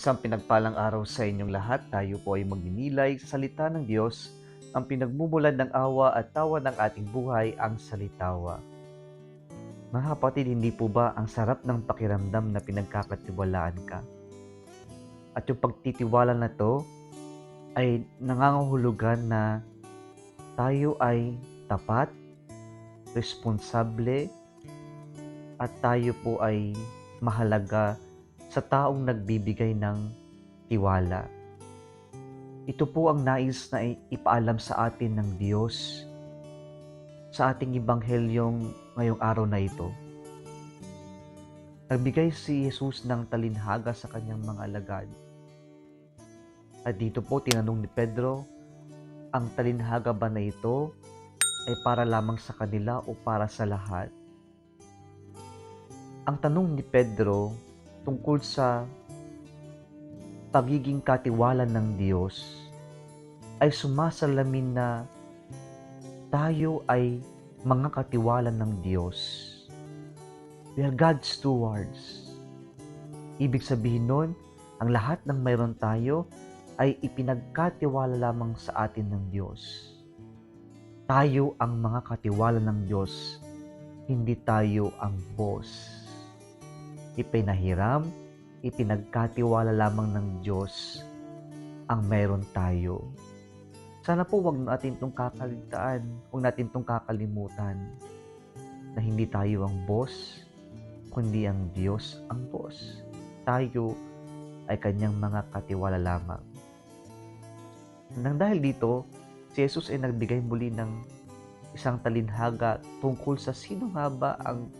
Isang pinagpalang araw sa inyong lahat. Tayo po ay magninilay sa salita ng Diyos, ang pinagmumulan ng awa at tawa ng ating buhay, ang salitawa. Mga kapatid, hindi po ba ang sarap ng pakiramdam na pinagkakatiwalaan ka? At yung pagtitiwala na to ay nangangahulugan na tayo ay tapat, responsable, at tayo po ay mahalaga sa taong nagbibigay ng tiwala. Ito po ang nais na ipaalam sa atin ng Diyos sa ating Ebanghelyong ngayong araw na ito. Nagbigay si Jesus ng talinhaga sa kanyang mga alagad. At dito po tinanong ni Pedro, ang talinhaga ba na ito ay para lamang sa kanila o para sa lahat? Ang tanong ni Pedro tungkol sa pagiging katiwala ng Diyos ay sumasalamin na tayo ay mga katiwala ng Diyos. We are God's stewards. Ibig sabihin nun, ang lahat ng mayroon tayo ay ipinagkatiwala lamang sa atin ng Diyos. Tayo ang mga katiwala ng Diyos, hindi tayo ang boss. Ipinahiram, ipinagkatiwala lamang ng Diyos ang mayroon tayo. Sana po wag natin itong kakaligtaan, wag natin itong kakalimutan na hindi tayo ang boss, kundi ang Diyos ang boss. Tayo ay kanyang mga katiwala lamang. Nang dahil dito, si Jesus ay nagbigay muli ng isang talinhaga tungkol sa sino nga ba ang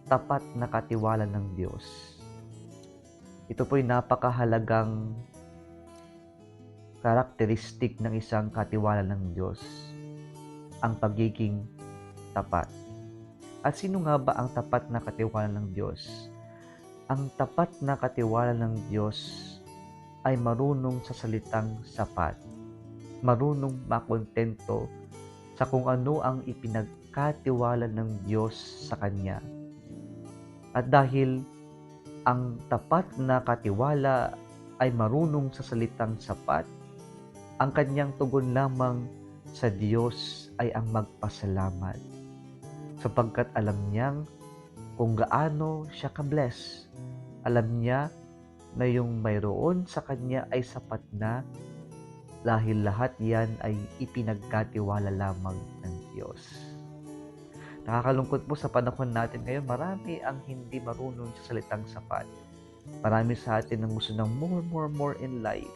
tapat na katiwala ng Diyos. Ito po'y napakahalagang karakteristik ng isang katiwala ng Diyos, ang pagiging tapat. At sino nga ba ang tapat na katiwala ng Diyos? Ang tapat na katiwala ng Diyos ay marunong sa salitang sapat, marunong makontento sa kung ano ang ipinagkatiwala ng Diyos sa Kanya. At dahil ang tapat na katiwala ay marunong sa salitang sapat, ang kanyang tugon lamang sa Diyos ay ang magpasalamat, sapagkat alam niyang kung gaano siya ka-bless. Alam niya na yung mayroon sa kanya ay sapat na dahil lahat yan ay ipinagkatiwala lamang ng Diyos. Nakakalungkot po sa panahon natin ngayon, marami ang hindi marunong sa salitang sapat. Marami sa atin ang gusto ng more in life,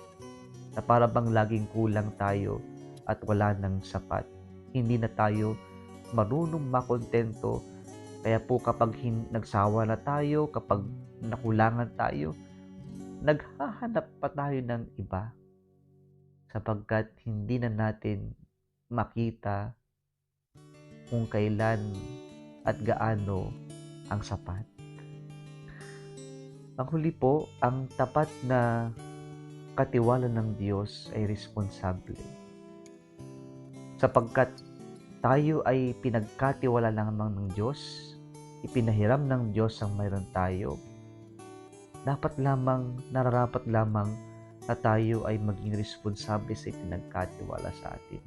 na para bang laging kulang tayo at wala nang sapat. Hindi na tayo marunong makontento. Kaya po kapag nagsawa na tayo, kapag nakulangan tayo, naghahanap pa tayo ng iba sapagkat hindi na natin makita kung kailan at gaano ang sapat. Ang huli po, ang tapat na katiwala ng Diyos ay responsable. Sapagkat tayo ay pinagkatiwala lamang ng Diyos, ipinahiram ng Diyos ang mayroon tayo, nararapat lamang na tayo ay maging responsable sa ipinagkatiwala sa atin.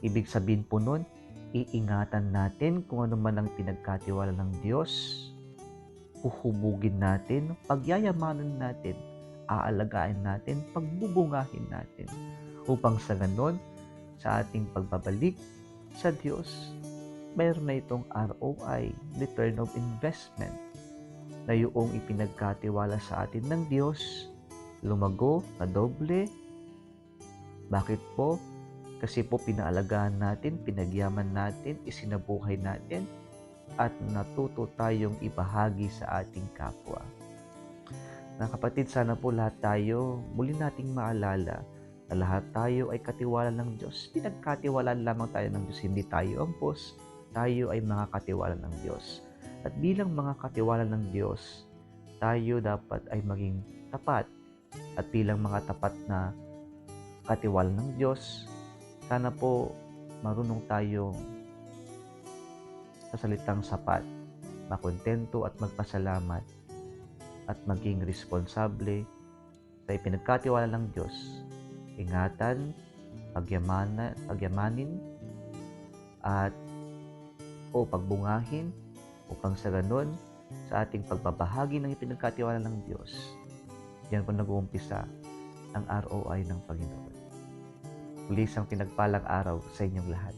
Ibig sabihin po nun, iingatan natin kung ano man ang pinagkatiwala ng Diyos, uhubugin natin, pagyayamanan natin, aalagaan natin, pagbubungahin natin, upang sa ganon, sa ating pagbabalik sa Diyos, mayroon na itong ROI, return of investment, na yung ipinagkatiwala sa atin ng Diyos, lumago na doble. Bakit po? Kasi po pinaalagaan natin, pinagyaman natin, isinabuhay natin, at natuto tayong ibahagi sa ating kapwa. Mga kapatid, sana po lahat tayo, muli nating maalala na lahat tayo ay katiwala ng Diyos. Pinagkatiwalaan lamang tayo ng Diyos, hindi tayo ang boss, tayo ay mga katiwala ng Diyos. At bilang mga katiwala ng Diyos, tayo dapat ay maging tapat. At bilang mga tapat na katiwala ng Diyos, sana po marunong tayo sa salitang sapat, makontento at magpasalamat, at maging responsable sa ipinagkatiwala ng Diyos, ingatan, pagyamanin, at pagbungahin upang sa ganon, sa ating pagbabahagi ng ipinagkatiwala ng Diyos, diyan po nag-uumpisa ang ROI ng Panginoon. Muli isang pinagpalang araw sa inyong lahat.